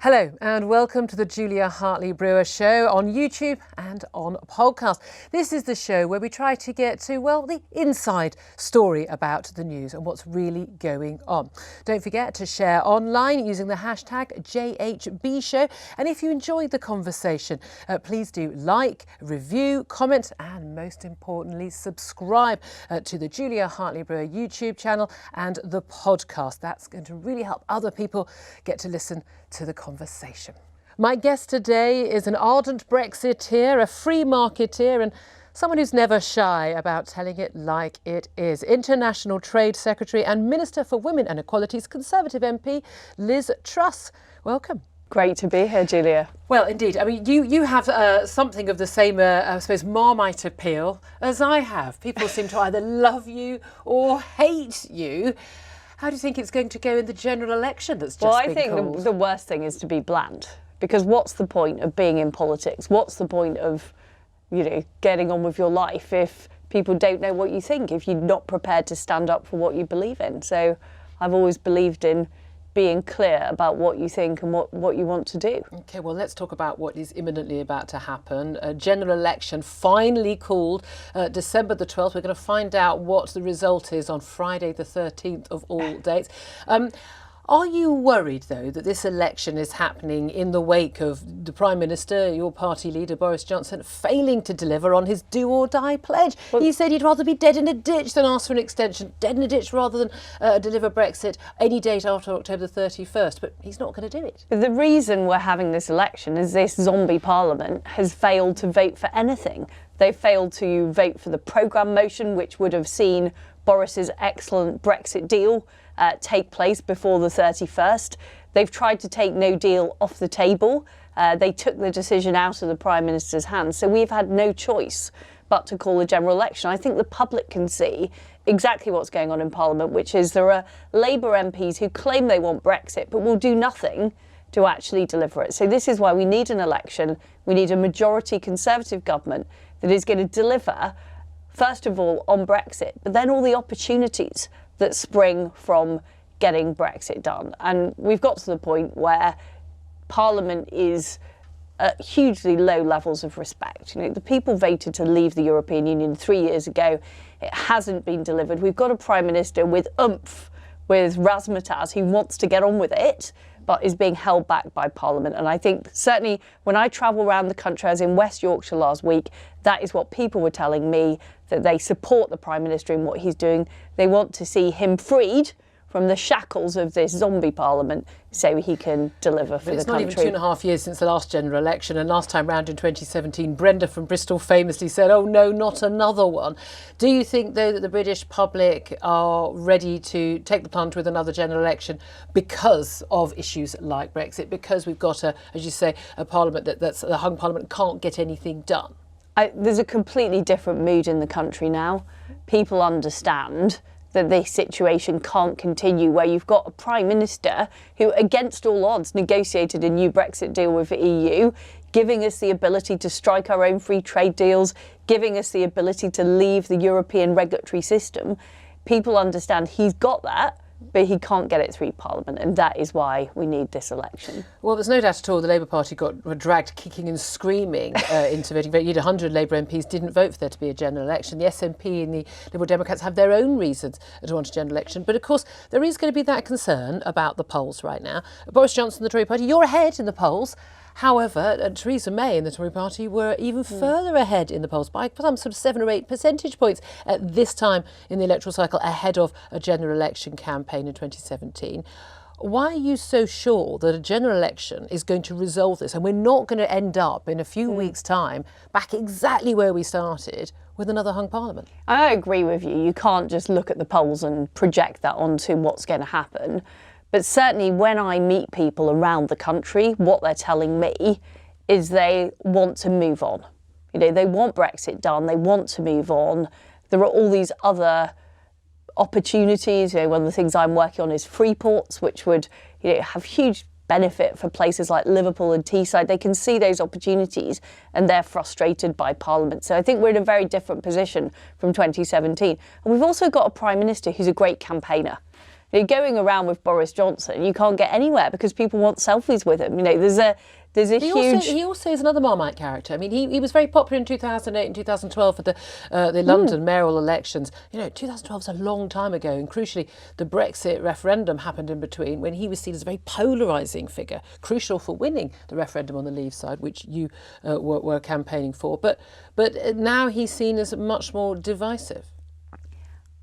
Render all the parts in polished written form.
Hello and welcome to the Julia Hartley Brewer Show on YouTube and on podcast. This is the show where we try to get to, well, the inside story about the news and what's really going on. Don't forget to share online using the hashtag JHBShow. And if you enjoyed the conversation, please do like, review, comment and most importantly, subscribe to the Julia Hartley Brewer YouTube channel and the podcast. That's going to really help other people get to listen to the conversation. My guest today is an ardent Brexiteer, a free marketeer and someone who's never shy about telling it like it is. International Trade Secretary and Minister for Women and Equalities Conservative MP Liz Truss. Welcome. Great to be here, Julia. Well, indeed. I mean, you have something of the same, I suppose, Marmite appeal as I have. People seem to either love you or hate you. How do you think it's going to go in the general election that's just been called? Well, I think the worst thing is to be bland, because what's the point of being in politics? What's the point of, getting on with your life if people don't know what you think, if you're not prepared to stand up for what you believe in? So I've always believed in being clear about what you think and what you want to do. OK, well, let's talk about what is imminently about to happen. A general election finally called December the 12th. We're going to find out what the result is on Friday the 13th of all dates. Are you worried, though, that this election is happening in the wake of the Prime Minister, your party leader, Boris Johnson, failing to deliver on his do-or-die pledge? Well, he said he'd rather be dead in a ditch than ask for an extension, dead in a ditch rather than deliver Brexit any date after October the 31st, but he's not going to do it. The reason we're having this election is this zombie parliament has failed to vote for anything. They failed to vote for the programme motion, which would have seen Boris's excellent Brexit deal take place before the 31st. They've tried to take no deal off the table. They took the decision out of the Prime Minister's hands. So we've had no choice but to call a general election. I think the public can see exactly what's going on in Parliament, which is there are Labour MPs who claim they want Brexit, but will do nothing to actually deliver it. So this is why we need an election. We need a majority Conservative government that is going to deliver, first of all, on Brexit, but then all the opportunities that spring from getting Brexit done. And we've got to the point where Parliament is at hugely low levels of respect. The people voted to leave the European Union 3 years ago. It hasn't been delivered. We've got a Prime Minister with oomph, with razzmatazz, who wants to get on with it, but is being held back by Parliament. And I think certainly when I travel around the country, I was in West Yorkshire last week, that is what people were telling me, that they support the Prime Minister in what he's doing. They want to see him freed from the shackles of this zombie parliament so he can deliver for the country. It's not even 2.5 years since the last general election, and last time round in 2017, Brenda from Bristol famously said, oh no, not another one. Do you think, though, that the British public are ready to take the plunge with another general election because of issues like Brexit, because we've got, as you say, a parliament that's a hung parliament can't get anything done? There's a completely different mood in the country now. People understand that this situation can't continue, where you've got a Prime Minister who, against all odds, negotiated a new Brexit deal with the EU, giving us the ability to strike our own free trade deals, giving us the ability to leave the European regulatory system. People understand he's got that, but he can't get it through Parliament, and that is why we need this election. Well, there's no doubt at all the Labour Party were dragged kicking and screaming into voting. 100 Labour MPs didn't vote for there to be a general election. The SNP and the Liberal Democrats have their own reasons to want a general election. But of course, there is going to be that concern about the polls right now. Boris Johnson, the Tory party, you're ahead in the polls. However, Theresa May and the Tory party were even further ahead in the polls by some sort of 7 or 8 percentage points at this time in the electoral cycle, ahead of a general election campaign in 2017. Why are you so sure that a general election is going to resolve this and we're not going to end up in a few weeks' time back exactly where we started with another hung parliament? I agree with you. You can't just look at the polls and project that onto what's going to happen. But certainly when I meet people around the country, what they're telling me is they want to move on. They want Brexit done. They want to move on. There are all these other opportunities. One of the things I'm working on is free ports, which would have huge benefit for places like Liverpool and Teesside. They can see those opportunities and they're frustrated by Parliament. So I think we're in a very different position from 2017. And we've also got a Prime Minister who's a great campaigner. You know, going around with Boris Johnson, you can't get anywhere because people want selfies with him. You know, there's a huge... He also is another Marmite character. I mean, he was very popular in 2008 and 2012 for the London mayoral elections. You know, 2012 is a long time ago, and crucially, the Brexit referendum happened in between when he was seen as a very polarising figure, crucial for winning the referendum on the Leave side, which you were campaigning for. But now he's seen as much more divisive.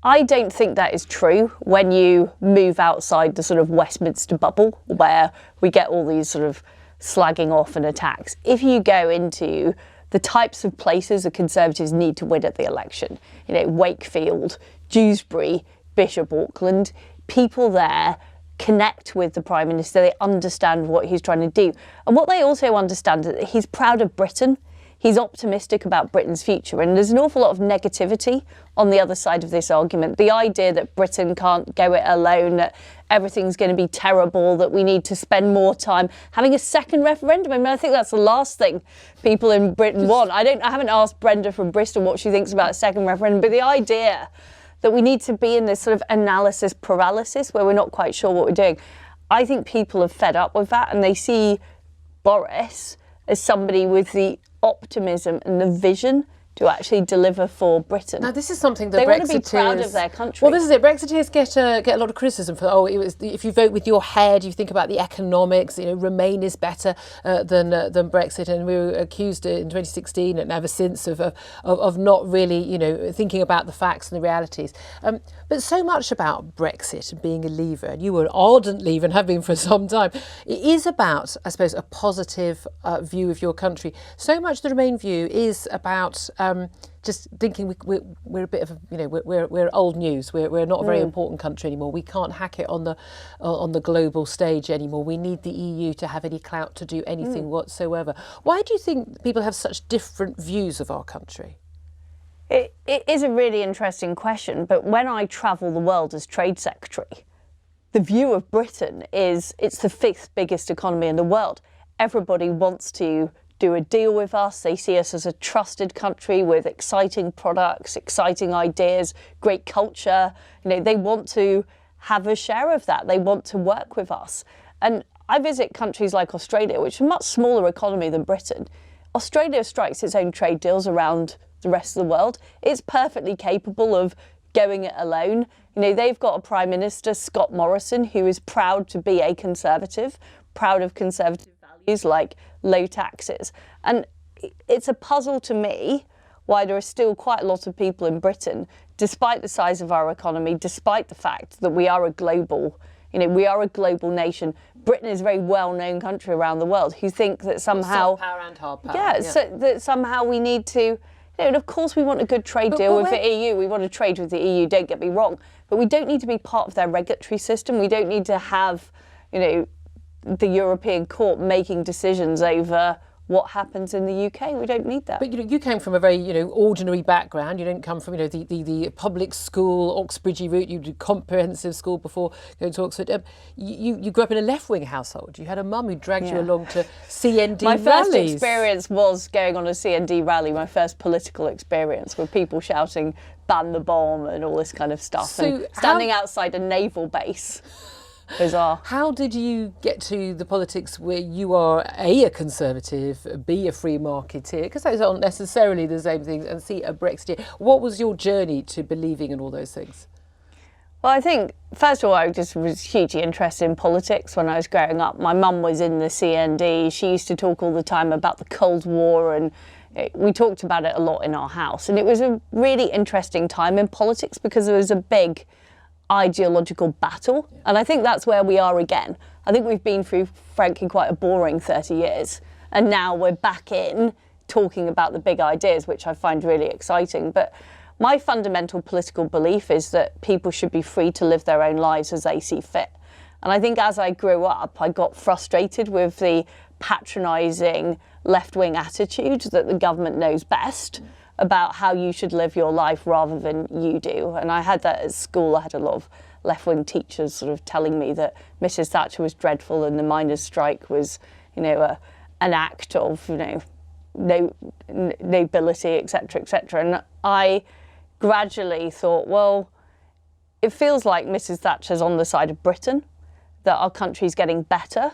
I don't think that is true when you move outside the sort of Westminster bubble where we get all these sort of slagging off and attacks. If you go into the types of places the Conservatives need to win at the election, you know, Wakefield, Dewsbury, Bishop Auckland, people there connect with the Prime Minister, they understand what he's trying to do. And what they also understand is that he's proud of Britain. He's optimistic about Britain's future, and there's an awful lot of negativity on the other side of this argument. The idea that Britain can't go it alone, that everything's going to be terrible, that we need to spend more time having a second referendum. I mean, I think that's the last thing people in Britain want. I haven't asked Brenda from Bristol what she thinks about a second referendum, but the idea that we need to be in this sort of analysis paralysis where we're not quite sure what we're doing, I think people are fed up with that, and they see Boris as somebody with the optimism and the vision to actually deliver for Britain. Now, this is something that they Brexiteers want to be proud of their country. Well, this is it. Brexiteers get a lot of criticism for, it was if you vote with your head, you think about the economics. You know, Remain is better than Brexit, and we were accused in 2016 and ever since of not really, you know, thinking about the facts and the realities. But so much about Brexit and being a leaver, and you were an ardent leaver and have been for some time, it is about, I suppose, a positive view of your country. So much the Remain view is about just thinking we're a bit of, you know, we're old news. We're not a very important country anymore. We can't hack it on the global stage anymore. We need the EU to have any clout to do anything whatsoever. Why do you think people have such different views of our country? It is a really interesting question, but when I travel the world as Trade Secretary, the view of Britain is it's the 5th biggest economy in the world. Everybody wants to do a deal with us. They see us as a trusted country with exciting products, exciting ideas, great culture. You know, they want to have a share of that. They want to work with us. And I visit countries like Australia, which is a much smaller economy than Britain. Australia strikes its own trade deals around the rest of the world. It's perfectly capable of going it alone. You know, they've got a Prime Minister, Scott Morrison, who is proud to be a Conservative, proud of Conservative values like low taxes. And it's a puzzle to me why there are still quite a lot of people in Britain, despite the size of our economy, despite the fact that we are a global, you know, we are a global nation. Britain is a very well-known country around the world, who think that somehow... Soft power and hard power. Yeah, so that somehow we need to... You know, and of course we want a good trade deal with the EU. We want to trade with the EU, don't get me wrong. But we don't need to be part of their regulatory system. We don't need to have, you know, the European Court making decisions over what happens in the UK. We don't need that. But you know, you came from a very, you know, ordinary background. You didn't come from, you know, the public school, Oxbridgey route. You did comprehensive school before going to Oxford. You grew up in a left-wing household. You had a mum who dragged you along to CND my rallies. My first experience was going on a CND rally, my first political experience, with people shouting, ban the bomb and all this kind of stuff. So and standing outside a naval base. Bizarre. How did you get to the politics where you are a Conservative, B, a free marketeer? Because those aren't necessarily the same things, and C, a Brexiteer. What was your journey to believing in all those things? Well, I think, first of all, I just was hugely interested in politics when I was growing up. My mum was in the CND. She used to talk all the time about the Cold War, and we talked about it a lot in our house. And it was a really interesting time in politics because there was a big ideological battle, and I think that's where we are again. I think we've been through, frankly, quite a boring 30 years, and now we're back in talking about the big ideas, which I find really exciting. But my fundamental political belief is that people should be free to live their own lives as they see fit. And I think as I grew up, I got frustrated with the patronising left-wing attitude that the government knows best about how you should live your life rather than you do. And I had that at school. I had a lot of left-wing teachers sort of telling me that Mrs. Thatcher was dreadful and the miners' strike was, you know, an act of, you know, nobility, etc., etc. And I gradually thought, well, it feels like Mrs. Thatcher's on the side of Britain, that our country's getting better.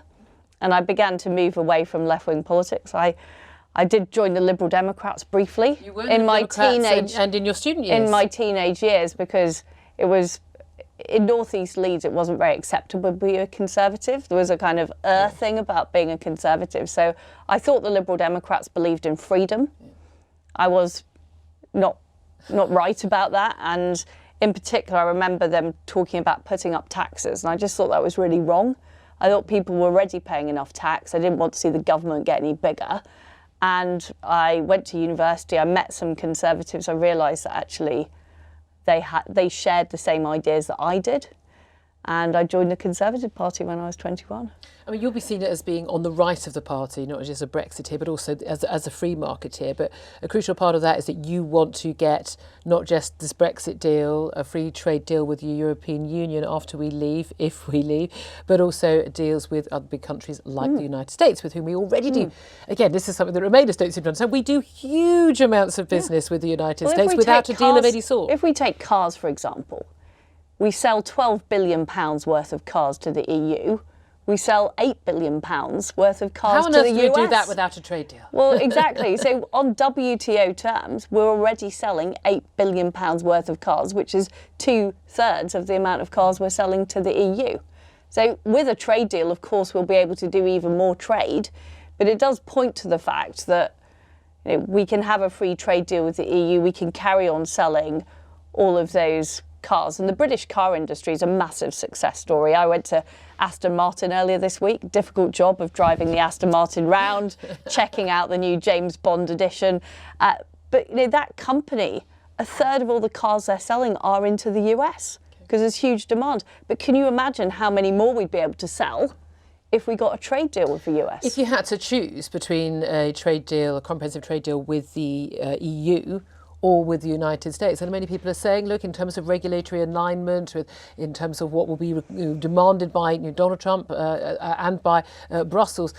And I began to move away from left-wing politics. I did join the Liberal Democrats briefly in my teenage and in your student years. In my teenage years, because it was in North East Leeds, it wasn't very acceptable to be a Conservative. There was a kind of thing about being a Conservative. So I thought the Liberal Democrats believed in freedom. I was not right about that, and in particular, I remember them talking about putting up taxes, and I just thought that was really wrong. I thought people were already paying enough tax. I didn't want to see the government get any bigger. And I went to university, I met some Conservatives, I realised that actually they shared the same ideas that I did. And I joined the Conservative Party when I was 21. I mean, you'll be seen as being on the right of the party, not just a Brexiteer, but also as a free marketeer. But a crucial part of that is that you want to get not just this Brexit deal, a free trade deal with the European Union after we leave, if we leave, but also deals with other big countries like the United States, with whom we already do. Again, this is something that Remainers don't seem to understand. We do huge amounts of business with the United States without a deal of any sort. If we take cars, for example, we sell £12 billion worth of cars to the EU. We sell £8 billion worth of cars to the US. How on earth do you do that without a trade deal? Well, exactly. So on WTO terms, we're already selling £8 billion worth of cars, which is 2/3 of the amount of cars we're selling to the EU. So with a trade deal, of course, we'll be able to do even more trade. But it does point to the fact that we can have a free trade deal with the EU. We can carry on selling all of those cars, and the British car industry is a massive success story. I went to Aston Martin earlier this week. Difficult job of driving the Aston Martin round, checking out the new James Bond edition. But that company, 1/3 of all the cars they're selling are into the US because there's huge demand. But can you imagine how many more we'd be able to sell if we got a trade deal with the US? If you had to choose between a trade deal, a comprehensive trade deal with the EU or with the United States, and many people are saying, look, in terms of regulatory alignment, in terms of what will be demanded by Donald Trump and by Brussels,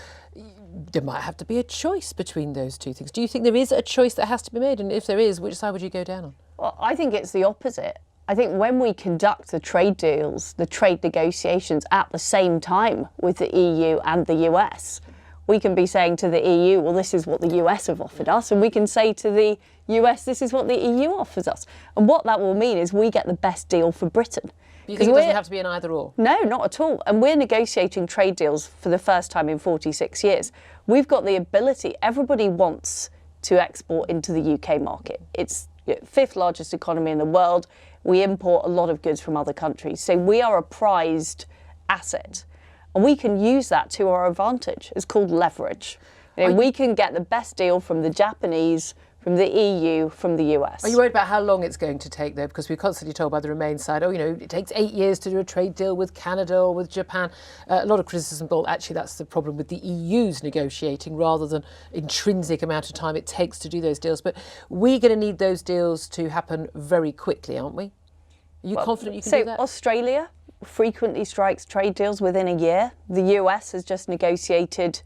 there might have to be a choice between those two things. Do you think there is a choice that has to be made? And if there is, which side would you go down on? Well, I think it's the opposite. I think when we conduct the trade deals, the trade negotiations at the same time with the EU and the US, we can be saying to the EU, well, this is what the US have offered us, and we can say to the US, this is what the EU offers us. And what that will mean is we get the best deal for Britain. You think it doesn't have to be an either or? No, not at all. And we're negotiating trade deals for the first time in 46 years. We've got the ability, everybody wants to export into the UK market. It's the 5th largest economy in the world. We import a lot of goods from other countries. So we are a prized asset. And we can use that to our advantage. It's called leverage. We can get the best deal from the Japanese, from the EU, from the US. Are you worried about how long it's going to take, though? Because we're constantly told by the Remain side, it takes 8 years to do a trade deal with Canada or with Japan. A lot of criticism, but actually that's the problem with the EU's negotiating rather than intrinsic amount of time it takes to do those deals. But we're going to need those deals to happen very quickly, aren't we? Are you confident you can do that? Australia frequently strikes trade deals within a year. The US has just negotiated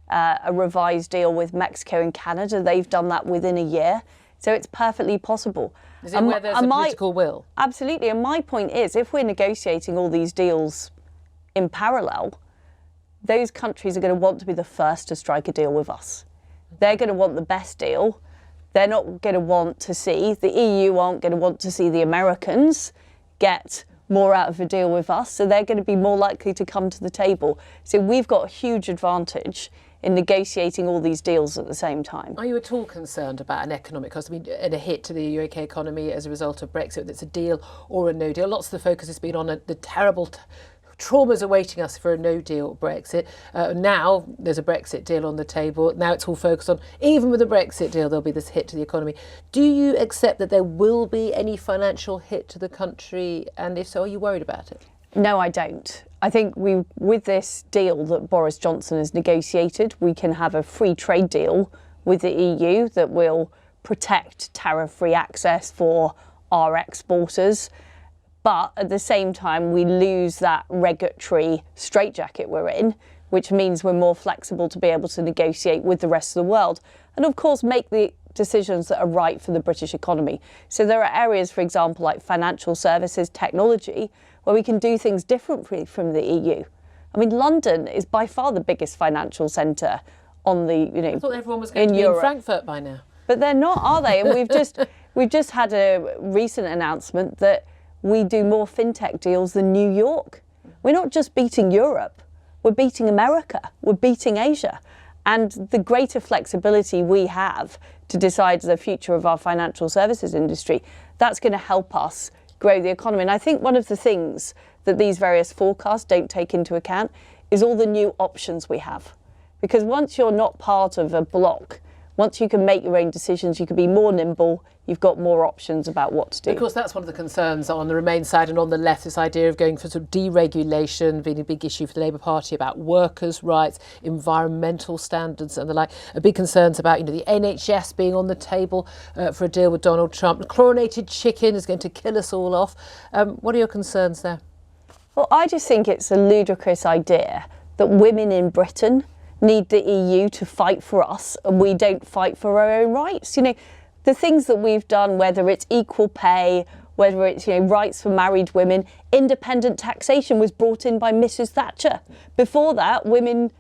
a revised deal with Mexico and Canada. They've done that within a year. So it's perfectly possible. Is it where there's a political will? Absolutely. And my point is, if we're negotiating all these deals in parallel, those countries are going to want to be the first to strike a deal with us. They're going to want the best deal. They're not going to want to see, the EU aren't going to want to see the Americans get more out of a deal with us, so they're going to be more likely to come to the table. So we've got a huge advantage in negotiating all these deals at the same time. Are you at all concerned about an economic cost? I mean, and a hit to the UK economy as a result of Brexit, whether it's a deal or a no deal? Lots of the focus has been on the terrible traumas awaiting us for a no-deal Brexit. Now there's a Brexit deal on the table. Now it's all focused on, even with a Brexit deal, there'll be this hit to the economy. Do you accept that there will be any financial hit to the country? And if so, are you worried about it? No, I don't. I think with this deal that Boris Johnson has negotiated, we can have a free trade deal with the EU that will protect tariff-free access for our exporters. But at the same time, we lose that regulatory straitjacket we're in, which means we're more flexible to be able to negotiate with the rest of the world. And of course, make the decisions that are right for the British economy. So there are areas, for example, like financial services, technology, where we can do things differently from the EU. I mean, London is by far the biggest financial centre on the, I thought everyone was going to be in Frankfurt by now. But they're not, are they? And we've just had a recent announcement that we do more fintech deals than New York. We're not just beating Europe, we're beating America, we're beating Asia. And the greater flexibility we have to decide the future of our financial services industry, that's going to help us grow the economy. And I think one of the things that these various forecasts don't take into account is all the new options we have. Because once you're not part of a bloc, once you can make your own decisions, you can be more nimble, you've got more options about what to do. Of course, that's one of the concerns on the Remain side and on the left, this idea of going for sort of deregulation, being a big issue for the Labour Party, about workers' rights, environmental standards and the like. Big concerns about, the NHS being on the table for a deal with Donald Trump. Chlorinated chicken is going to kill us all off. What are your concerns there? Well, I just think it's a ludicrous idea that women in Britain need the EU to fight for us and we don't fight for our own rights. The things that we've done, whether it's equal pay, whether it's rights for married women, independent taxation was brought in by Mrs. Thatcher. Before that,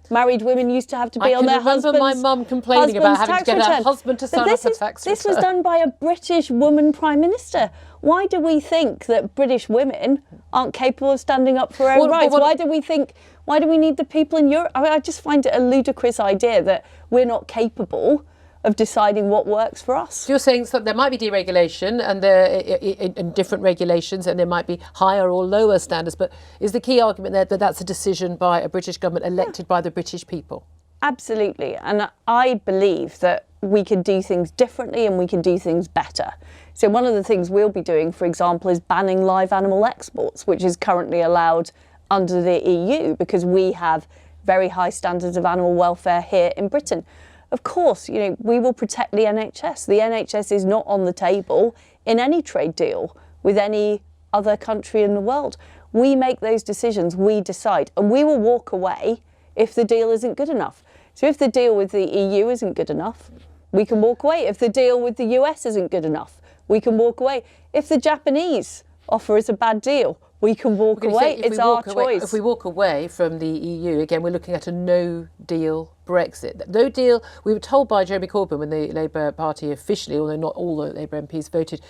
married women used to have to be on their husband's I can remember my mum complaining about having to get her husband to sign up for tax return. This was done by a British woman Prime Minister. Why do we think that British women aren't capable of standing up for our own rights? Why do we need the people in Europe? I just find it a ludicrous idea that we're not capable of deciding what works for us. So you're saying there might be deregulation and in different regulations, and there might be higher or lower standards, but is the key argument there that that's a decision by a British government elected by the British people? Absolutely. And I believe that we can do things differently and we can do things better. So one of the things we'll be doing, for example, is banning live animal exports, which is currently allowed under the EU because we have very high standards of animal welfare here in Britain. Of course, we will protect the NHS. The NHS is not on the table in any trade deal with any other country in the world. We make those decisions, we decide, and we will walk away if the deal isn't good enough. So if the deal with the EU isn't good enough, we can walk away. If the deal with the US isn't good enough, we can walk away. If the Japanese offer us a bad deal, we can walk away. It's our choice. If we walk away from the EU, again, we're looking at a no-deal Brexit. No deal, we were told by Jeremy Corbyn when the Labour Party officially, although not all the Labour MPs voted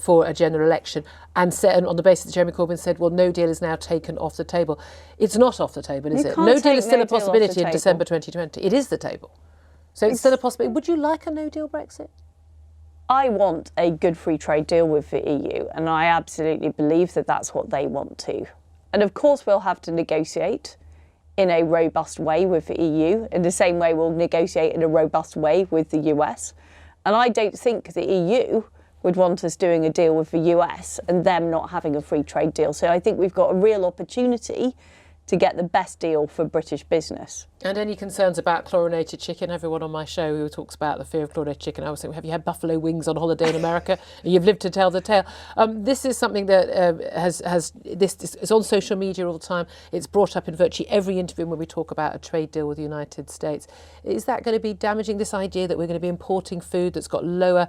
for a general election, and said, on the basis that Jeremy Corbyn said, well, no deal is now taken off the table. It's not off the table, is it? No deal is still a possibility in December 2020. It is the table. So it's still a possibility. Would you like a no-deal Brexit? I want a good free trade deal with the EU, and I absolutely believe that that's what they want too. And of course, we'll have to negotiate in a robust way with the EU, in the same way we'll negotiate in a robust way with the US. And I don't think the EU would want us doing a deal with the US and them not having a free trade deal. So I think we've got a real opportunity to get the best deal for British business. And any concerns about chlorinated chicken? Everyone on my show who talks about the fear of chlorinated chicken, I always think, have you had buffalo wings on holiday in America? You've lived to tell the tale. This is something that this is on social media all the time. It's brought up in virtually every interview when we talk about a trade deal with the United States. Is that going to be damaging, this idea that we're going to be importing food that's got lower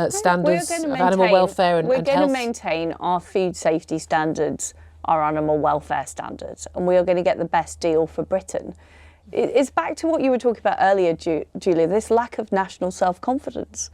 standards of animal welfare and health? We're going to maintain our food safety standards, our animal welfare standards, and we are going to get the best deal for Britain. It's back to what you were talking about earlier, Julia, this lack of national self-confidence.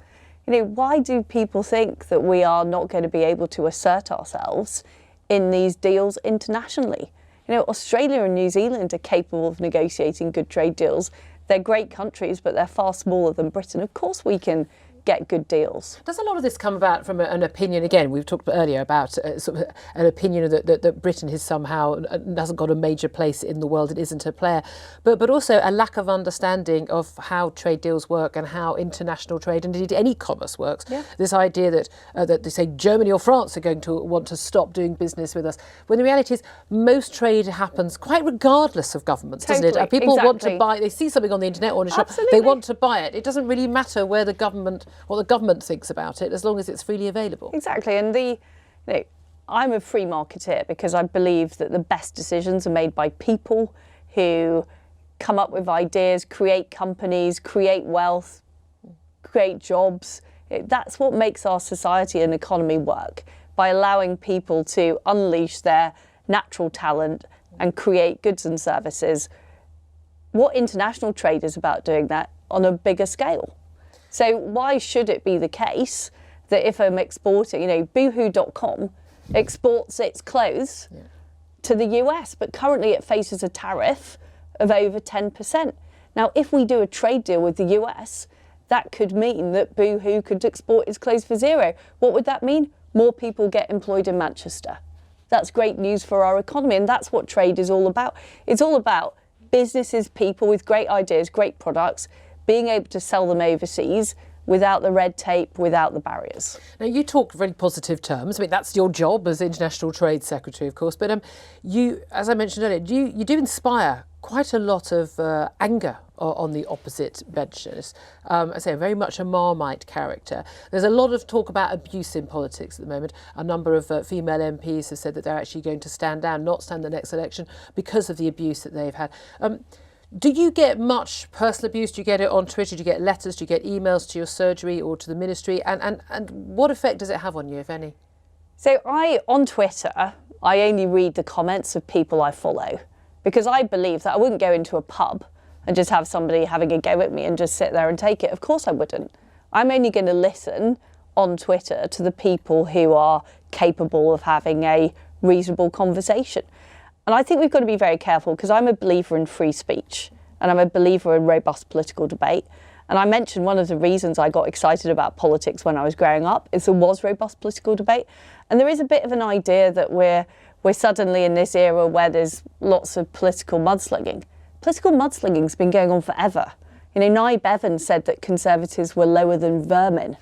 Why do people think that we are not going to be able to assert ourselves in these deals internationally? Australia and New Zealand are capable of negotiating good trade deals. They're great countries, but they're far smaller than Britain. Of course we can get good deals. Does a lot of this come about from an opinion? Again, we've talked earlier about sort of an opinion that Britain is somehow hasn't got a major place in the world. It isn't a player, but also a lack of understanding of how trade deals work and how international trade and indeed any commerce works. Yeah. This idea that they say Germany or France are going to want to stop doing business with us, when the reality is most trade happens quite regardless of governments, doesn't it? People want to buy. They see something on the internet or in a shop, they want to buy it. It doesn't really matter where the government what the government thinks about it, as long as it's freely available. Exactly, and I'm a free marketeer because I believe that the best decisions are made by people who come up with ideas, create companies, create wealth, create jobs. That's what makes our society and economy work, by allowing people to unleash their natural talent and create goods and services. What international trade is about doing that on a bigger scale. So why should it be the case that if I'm exporting, boohoo.com exports its clothes to the US, but currently it faces a tariff of over 10%. Now, if we do a trade deal with the US, that could mean that Boohoo could export its clothes for zero. What would that mean? More people get employed in Manchester. That's great news for our economy, and that's what trade is all about. It's all about businesses, people with great ideas, great products, being able to sell them overseas without the red tape, without the barriers. Now, you talk very positive terms. I mean, that's your job as International Trade Secretary, of course. But you, as I mentioned earlier, you do inspire quite a lot of anger on the opposite benches. I say, very much a Marmite character. There's a lot of talk about abuse in politics at the moment. A number of female MPs have said that they're actually going to stand down, not stand the next election, because of the abuse that they've had. Do you get much personal abuse? Do you get it on Twitter? Do you get letters? Do you get emails to your surgery or to the ministry? And what effect does it have on you, if any? So on Twitter, I only read the comments of people I follow, because I believe that I wouldn't go into a pub and just have somebody having a go at me and just sit there and take it. Of course I wouldn't. I'm only going to listen on Twitter to the people who are capable of having a reasonable conversation. And I think we've got to be very careful, because I'm a believer in free speech and I'm a believer in robust political debate. And I mentioned one of the reasons I got excited about politics when I was growing up is there was robust political debate. And there is a bit of an idea that we're suddenly in this era where there's lots of political mudslinging. Political mudslinging's been going on forever. Nye Bevan said that Conservatives were lower than vermin.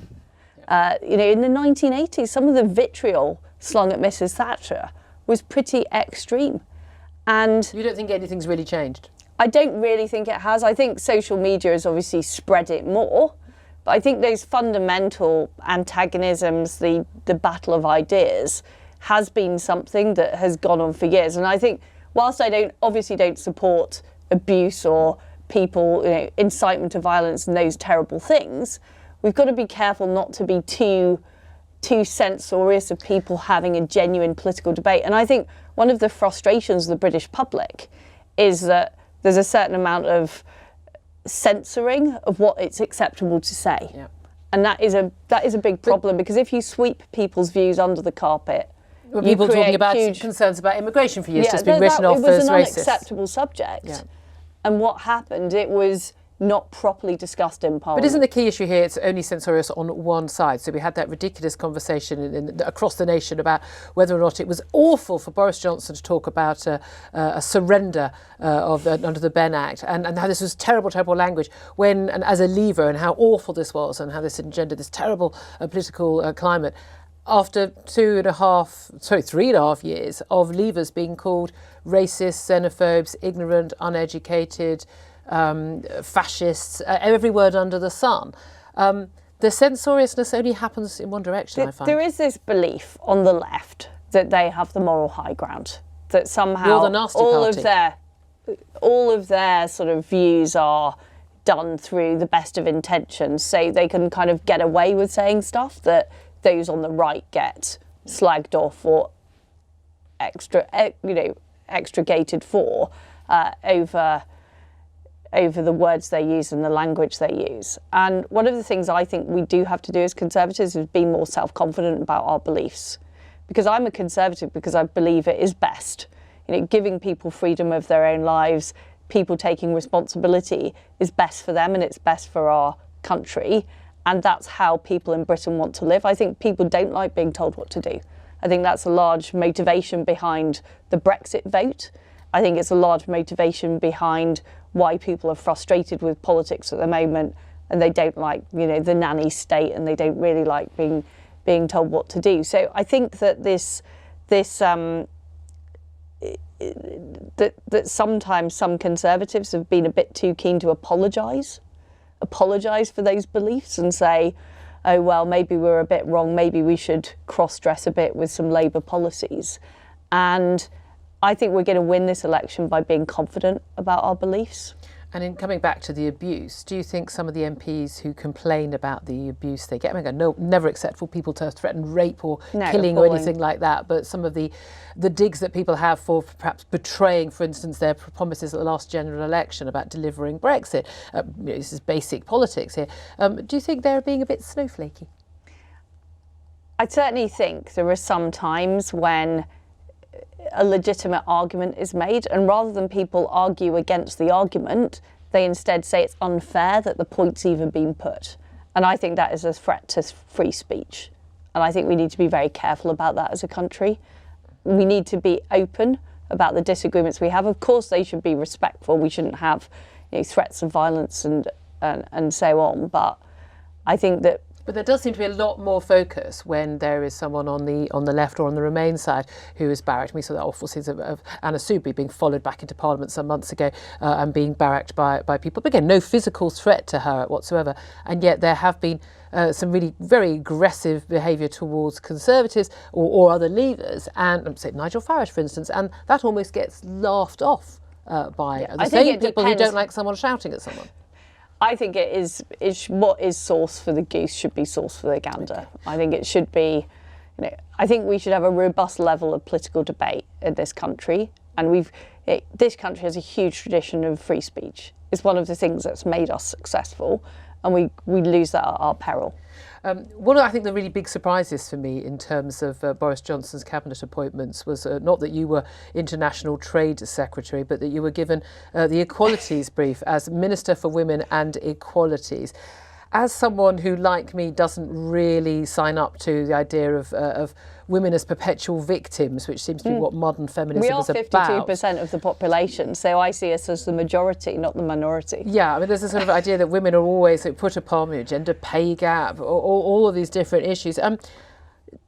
In the 1980s, some of the vitriol slung at Mrs. Thatcher was pretty extreme. And you don't think anything's really changed? I don't really think it has. I think social media has obviously spread it more. But I think those fundamental antagonisms, the battle of ideas, has been something that has gone on for years. And I think whilst I obviously don't support abuse or people, incitement to violence and those terrible things, we've got to be careful not to be too censorious of people having a genuine political debate. And I think one of the frustrations of the British public is that there's a certain amount of censoring of what it's acceptable to say. Yeah. And that is a big problem, because if you sweep people's views under the carpet, people talking about concerns about immigration for years, just been written off as racist. It was an unacceptable subject. Yeah. And what happened, it was not properly discussed in Parliament. But isn't the key issue here, it's only censorious on one side? So we had that ridiculous conversation across the nation about whether or not it was awful for Boris Johnson to talk about a surrender under the Benn Act, and how this was terrible, terrible language, and as a leaver, and how awful this was, and how this engendered this terrible political climate. After 3.5 years of leavers being called racist, xenophobes, ignorant, uneducated, fascists, every word under the sun. The censoriousness only happens in one direction, I find. There is this belief on the left that they have the moral high ground, that somehow the nasty party. all of their sort of views are done through the best of intentions, so they can kind of get away with saying stuff that those on the right get slagged off or extricated for over the words they use and the language they use. And one of the things I think we do have to do as Conservatives is be more self-confident about our beliefs. Because I'm a Conservative because I believe it is best. Giving people freedom of their own lives, people taking responsibility is best for them and it's best for our country. And that's how people in Britain want to live. I think people don't like being told what to do. I think that's a large motivation behind the Brexit vote. I think it's a large motivation behind why people are frustrated with politics at the moment, and they don't like, the nanny state, and they don't really like being told what to do. So I think that that sometimes some Conservatives have been a bit too keen to apologise for those beliefs and say, oh, well, maybe we're a bit wrong, maybe we should cross-dress a bit with some Labour policies. And I think we're going to win this election by being confident about our beliefs. And in coming back to the abuse, do you think some of the MPs who complain about the abuse they get, I mean, no, never acceptable people to threaten rape or killing or anything like that, but some of the digs that people have for perhaps betraying, for instance, their promises at the last general election about delivering Brexit, this is basic politics here. Do you think they're being a bit snowflakey? I certainly think there are some times when a legitimate argument is made, and rather than people argue against the argument, they instead say it's unfair that the point's even been put. And I think that is a threat to free speech. And I think we need to be very careful about that as a country. We need to be open about the disagreements we have. Of course, they should be respectful. We shouldn't have threats of violence and so on. But I think that. But there does seem to be a lot more focus when there is someone on the left or on the Remain side who is barracked. We saw that awful scenes of Anna Soubry being followed back into Parliament some months ago and being barracked by people. But again, no physical threat to her whatsoever. And yet there have been some really very aggressive behaviour towards Conservatives or other leaders, and say Nigel Farage, for instance, and that almost gets laughed off by the same people who don't like someone shouting at someone. I think it is what is sauce for the goose should be sauce for the gander. Okay. I think it should be, I think we should have a robust level of political debate in this country. And this country has a huge tradition of free speech. It's one of the things that's made us successful, and we lose that at our peril. One of, I think, the really big surprises for me in terms of Boris Johnson's cabinet appointments was not that you were International Trade Secretary, but that you were given the Equalities brief as Minister for Women and Equalities. As someone who, like me, doesn't really sign up to the idea of women as perpetual victims, which seems to be what modern feminism is about. We are 52% of the population, so I see us as the majority, not the minority. Yeah, I mean, there's a sort of idea that women are always put upon, gender pay gap, all of these different issues.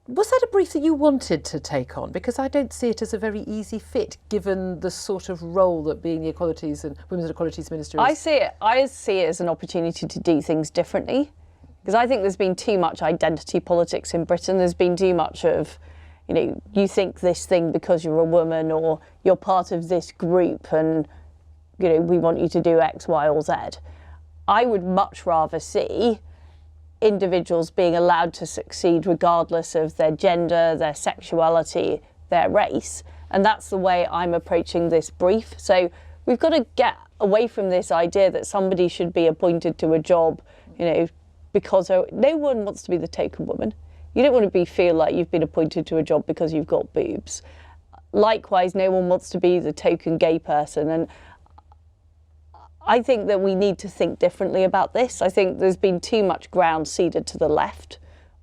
Was that a brief that you wanted to take on? Because I don't see it as a very easy fit, given the sort of role that being the Equalities and Women's and Equalities Minister is. I see it as an opportunity to do things differently. Because I think there's been too much identity politics in Britain. There's been too much of, you think this thing because you're a woman or you're part of this group and, we want you to do X, Y, or Z. I would much rather see individuals being allowed to succeed regardless of their gender, their sexuality, their race. And that's the way I'm approaching this brief. So we've got to get away from this idea that somebody should be appointed to a job, because no one wants to be the token woman. You don't want to feel like you've been appointed to a job because you've got boobs. Likewise, no one wants to be the token gay person. And I think that we need to think differently about this. I think there's been too much ground ceded to the left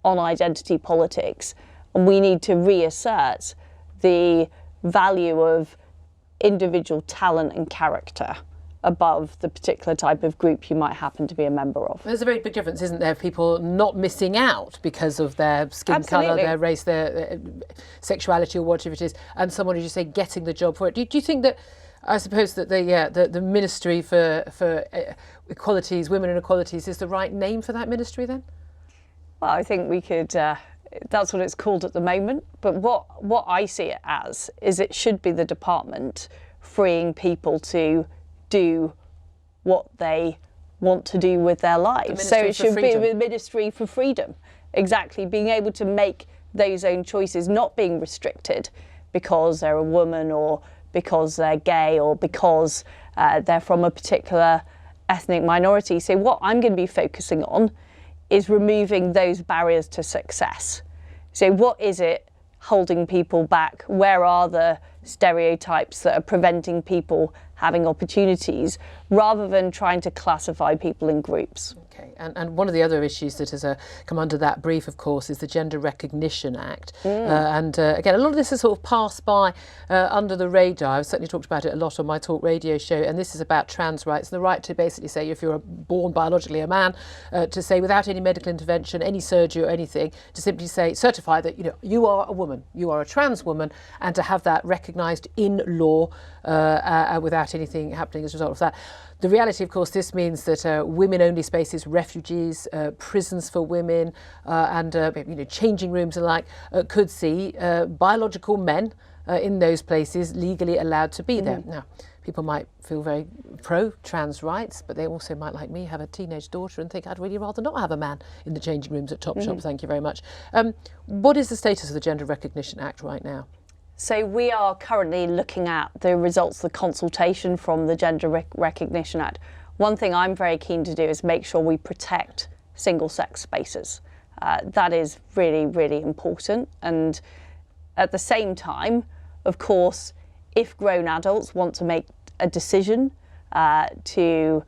on identity politics, and we need to reassert the value of individual talent and character above the particular type of group you might happen to be a member of. There's a very big difference, isn't there? People not missing out because of their skin colour, their race, their sexuality or whatever it is, and someone, as you say, getting the job for it. Do you think that, I suppose that the Ministry for Equalities, Women and Equalities, is the right name for that ministry then? Well, I think we could, that's what it's called at the moment. But what I see it as is it should be the department freeing people to do what they want to do with their lives. So it should be the Ministry for Freedom. Exactly, being able to make those own choices, not being restricted because they're a woman or because they're gay or because they're from a particular ethnic minority. So what I'm going to be focusing on is removing those barriers to success. So what is it holding people back? Where are the stereotypes that are preventing people having opportunities, rather than trying to classify people in groups? Okay, and one of the other issues that has come under that brief, of course, is the Gender Recognition Act. And again, a lot of this has sort of passed by under the radar. I've certainly talked about it a lot on my talk radio show, and this is about trans rights and the right to basically say, if you're born biologically a man, to say without any medical intervention, any surgery or anything, to simply say, certify that you are a woman, you are a trans woman, and to have that recognised in law without anything happening as a result of that. The reality, of course, this means that women-only spaces, refuges, prisons for women, and changing rooms and like could see biological men in those places legally allowed to be there. Now, people might feel very pro-trans rights, but they also might, like me, have a teenage daughter and think, I'd really rather not have a man in the changing rooms at Topshop, thank you very much. What is the status of the Gender Recognition Act right now? So we are currently looking at the results of the consultation from the Gender Recognition Act. One thing I'm very keen to do is make sure we protect single-sex spaces. That is really, really important. And at the same time, of course, if grown adults want to make a decision to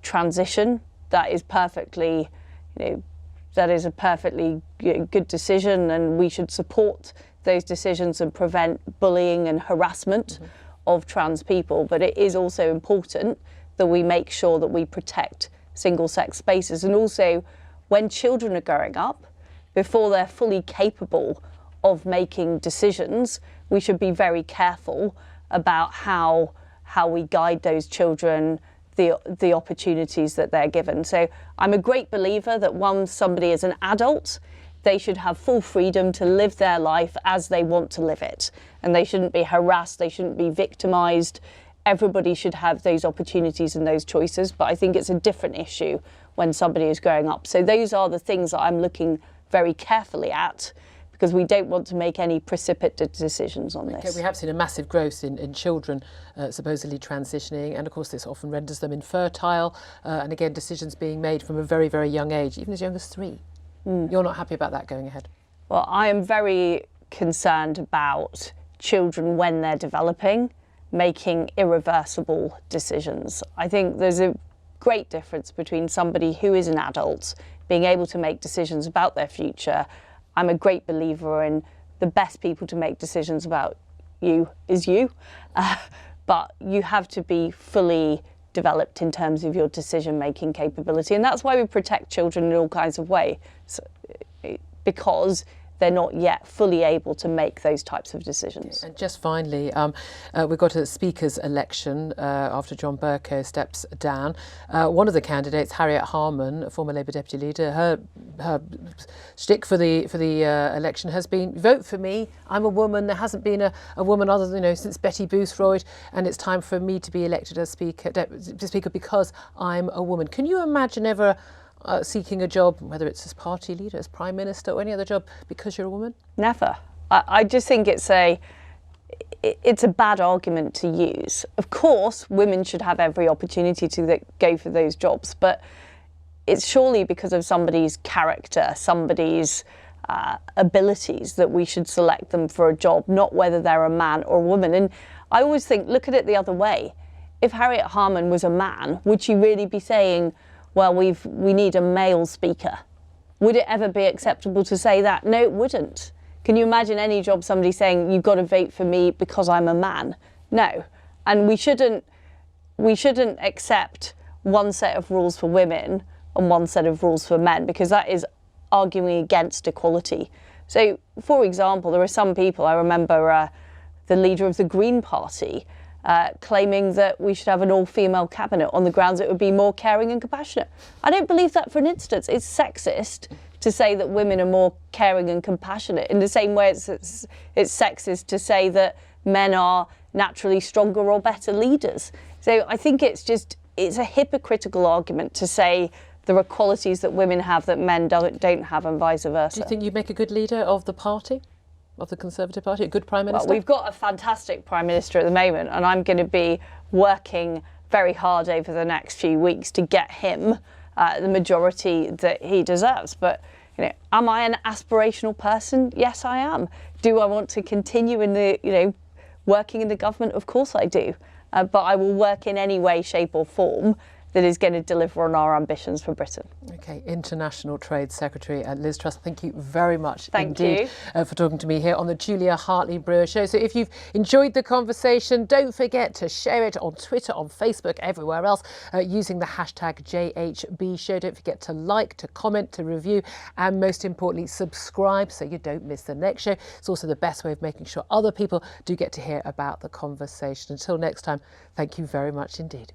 transition, that is perfectly, that is a perfectly good decision, and we should support those decisions and prevent bullying and harassment of trans people. But it is also important that we make sure that we protect single-sex spaces. And also, when children are growing up, before they're fully capable of making decisions, we should be very careful about how we guide those children, the opportunities that they're given. So I'm a great believer that once somebody is an adult, they should have full freedom to live their life as they want to live it. And they shouldn't be harassed, they shouldn't be victimised. Everybody should have those opportunities and those choices. But I think it's a different issue when somebody is growing up. So those are the things that I'm looking very carefully at, because we don't want to make any precipitate decisions on this. Okay, we have seen a massive growth in children supposedly transitioning, and of course this often renders them infertile, and again decisions being made from a very, very young age, even as young as 3. You're not happy about that going ahead? Well, I am very concerned about children when they're developing, making irreversible decisions. I think there's a great difference between somebody who is an adult being able to make decisions about their future. I'm a great believer in the best people to make decisions about you is you, but you have to be fully developed in terms of your decision-making capability. And that's why we protect children in all kinds of ways, because they're not yet fully able to make those types of decisions. And just finally, we've got a Speaker's election after John Bercow steps down. One of the candidates, Harriet Harman, a former Labour Deputy Leader, her shtick for the election has been, vote for me, I'm a woman, there hasn't been a woman other than, since Betty Boothroyd, and it's time for me to be elected as Speaker because I'm a woman. Can you imagine ever seeking a job, whether it's as party leader, as Prime Minister or any other job, because you're a woman? Never. I just think it's a bad argument to use. Of course, women should have every opportunity to go for those jobs, but it's surely because of somebody's character, somebody's abilities that we should select them for a job, not whether they're a man or a woman. And I always think, look at it the other way. If Harriet Harman was a man, would she really be saying, well, we need a male speaker? Would it ever be acceptable to say that? No, it wouldn't. Can you imagine any job somebody saying, you've got to vote for me because I'm a man? No. And we shouldn't accept one set of rules for women and one set of rules for men, because that is arguing against equality. So, for example, there are some people, I remember the leader of the Green Party, claiming that we should have an all-female cabinet on the grounds it would be more caring and compassionate. I don't believe that for an instance. It's sexist to say that women are more caring and compassionate, in the same way it's sexist to say that men are naturally stronger or better leaders. So I think it's a hypocritical argument to say there are qualities that women have that men don't have, and vice versa. Do you think you'd make a good leader of the party? Of the Conservative Party, a good Prime Minister? Well, we've got a fantastic Prime Minister at the moment, and I'm going to be working very hard over the next few weeks to get him the majority that he deserves. But am I an aspirational person? Yes, I am. Do I want to continue in the working in the government? Of course I do. But I will work in any way, shape or form that is going to deliver on our ambitions for Britain. Okay, International Trade Secretary Liz Truss, thank you very much indeed for talking to me here on the Julia Hartley Brewer Show. So if you've enjoyed the conversation, don't forget to share it on Twitter, on Facebook, everywhere else, using the hashtag JHB Show. Don't forget to like, to comment, to review, and most importantly, subscribe so you don't miss the next show. It's also the best way of making sure other people do get to hear about the conversation. Until next time, thank you very much indeed.